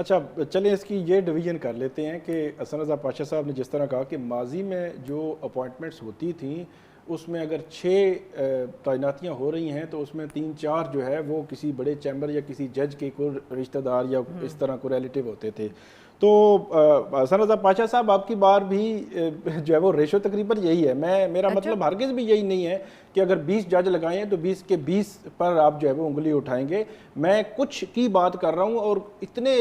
अच्छा चलें इसकी ये डिवीज़न कर लेते हैं कि हसन रज़ा पाशा साहब ने जिस तरह कहा कि माजी में जो अपॉइंटमेंट्स होती थी उसमें अगर 6 तैनातियाँ हो रही हैं तो उसमें 3-4 जो है वो किसी बड़े चैम्बर या किसी जज के कोई रिश्तेदार या इस तरह को रिलेटिव होते थे। तो हसन रज़ा पाशा साहब आपकी बार भी जो है वो रेशो तकरीबन यही है। मेरा मतलब हरगिज़ भी यही नहीं है कि अगर 20 जज लगाए हैं तो 20 के 20 पर आप जो है वो उंगली उठाएंगे। मैं कुछ की बात कर रहा हूँ और इतने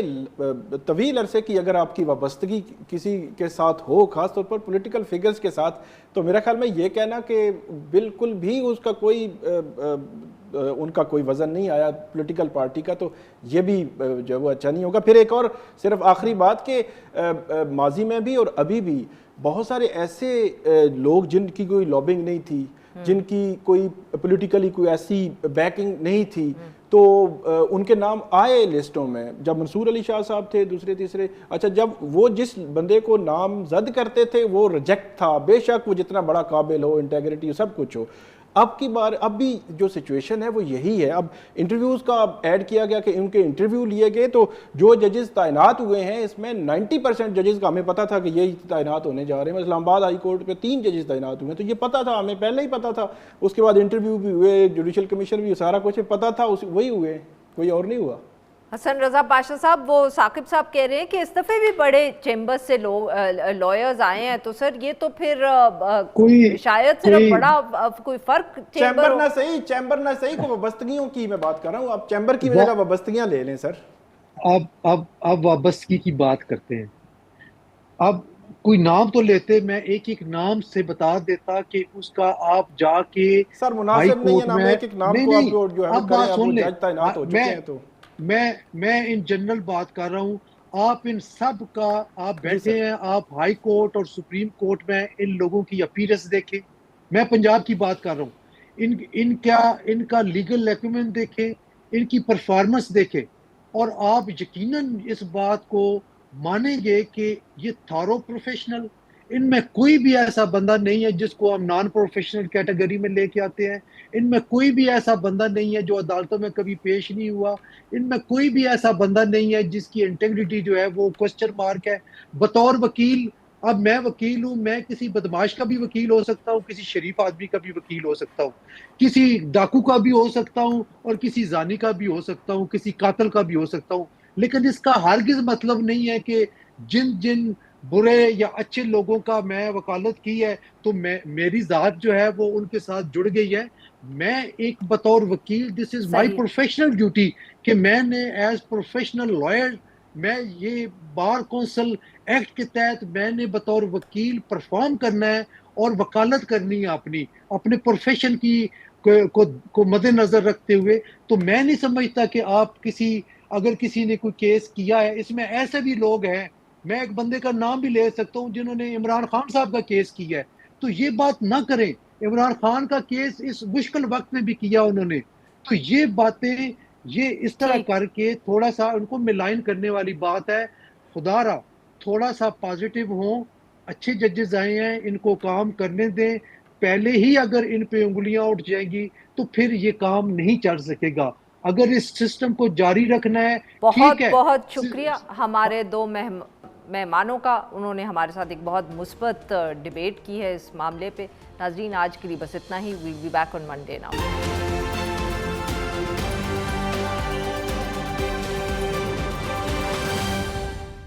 तवील अरसे की अगर आपकी वाबस्तगी किसी के साथ हो, ख़ास तौर पर पॉलिटिकल फिगर्स के साथ, तो मेरा ख्याल में ये कहना कि बिल्कुल भी उसका कोई उनका कोई वज़न नहीं आया पॉलिटिकल पार्टी का, तो ये भी जो है वो अच्छा नहीं होगा। फिर एक और सिर्फ आखिरी बात कि माजी में भी और अभी भी बहुत सारे ऐसे लोग जिनकी कोई लॉबिंग नहीं थी, जिनकी कोई पॉलिटिकली कोई ऐसी बैकिंग नहीं थी, तो उनके नाम आए लिस्टों में। जब मंसूर अली शाह साहब थे दूसरे तीसरे, अच्छा जब वो जिस बंदे को नामजद करते थे वो रिजेक्ट था, बेशक वो जितना बड़ा काबिल हो, इंटेग्रिटी सब कुछ हो। अब की बार अब भी जो सिचुएशन है वो यही है। अब इंटरव्यूज़ का ऐड किया गया कि उनके इंटरव्यू लिए गए, तो जो जजेस तैनात हुए हैं इसमें 90% जजेस का हमें पता था कि यही तैनात होने जा रहे हैं। इस्लामाबाद हाई कोर्ट पे 3 जजेस तैनात हुए, तो ये पता था, हमें पहले ही पता था। उसके बाद इंटरव्यू भी हुए, जुडिशल कमीशन भी, सारा कुछ पता था, वही हुए, कोई और नहीं हुआ। हसन रज़ा पाशा साहब, वो साकिब साहब कह रहे हैं कि इस दफ़े भी बड़े चेंबर्स से लोग लॉयर्स आए हैं, तो सर ये तो फिर शायद सिर्फ बड़ा कोई फर्क चैम्बर ना सही को वाबस्तगियों की मैं बात कर रहा हूँ। आप चैम्बर की वजह वाबस्तगियां ले लें सर। अब वाबस्तगी की बात करते हैं। अब कोई नाम तो लेते, मैं एक एक नाम से बता देता कि उसका आप जाके सर हाई मुनासिब नहीं है कोर्ट ना, में एक एक नाम नहीं को नहीं आप जो है वो अब करें। बात अब वो सुन ले। जज तैनात हो चुके हैं, तो मैं इन जनरल बात कर रहा हूँ। आप इन सब का, आप बैठे हैं, आप हाई कोर्ट और सुप्रीम कोर्ट में इन लोगों की अपीयरेंस देखें। मैं पंजाब की बात कर रहा हूँ। इनका लीगल एक्यूमेंट देखें, इनकी परफॉर्मेंस देखें, और आप यकीनन इस बात को मानेंगे कि ये थारो प्रोफेशनल। इनमें कोई भी ऐसा बंदा नहीं है जिसको हम नॉन प्रोफेशनल कैटेगरी में लेके आते हैं। इनमें कोई भी ऐसा बंदा नहीं है जो अदालतों में कभी पेश नहीं हुआ। इनमें कोई भी ऐसा बंदा नहीं है जिसकी इंटेग्रिटी जो है वो क्वेश्चन मार्क है। बतौर वकील, अब मैं वकील हूं, मैं किसी बदमाश का भी वकील हो सकता हूं, किसी शरीफ आदमी का भी वकील हो सकता हूं, किसी डाकू का भी हो सकता हूं, और किसी जानी का भी हो सकता हूं, किसी कातल का भी हो सकता हूं। लेकिन इसका हरगिज मतलब नहीं है कि जिन जिन बुरे या अच्छे लोगों का मैं वकालत की है तो मेरी जात जो है वो उनके साथ जुड़ गई है। मैं एक बतौर वकील, this is my professional duty कि मैंने एज प्रोफेशनल लॉयर, मैं ये बार कौंसल एक्ट के तहत मैंने बतौर वकील परफॉर्म करना है और वकालत करनी है अपनी अपने प्रोफेशन की को मद्देनजर रखते हुए। तो मैं नहीं समझता कि आप अगर किसी ने कोई केस किया है, इसमें ऐसे भी लोग हैं, मैं एक बंदे का नाम भी ले सकता हूं जिन्होंने इमरान खान साहब का केस किया है, तो ये बात ना करें। इमरान खान का केस इस मुश्किल वक्त में भी किया उन्होंने। तो ये बातें, ये इस तरह करके थोड़ा सा उनको मिलाइन करने वाली बात है। खुदारा थोड़ा सा पॉजिटिव हो, अच्छे जजेस आए हैं, इनको काम करने दें। पहले ही अगर इन पे उंगलियां उठ जाएंगी तो फिर ये काम नहीं चल सकेगा। अगर इस सिस्टम को जारी रखना है, ठीक है। बहुत शुक्रिया हमारे 2 मेहमानों का, उन्होंने हमारे साथ एक बहुत मुस्बत डिबेट की है इस मामले पे। नाजरीन, आज के लिए बस इतना ही। We'll be back on Monday now.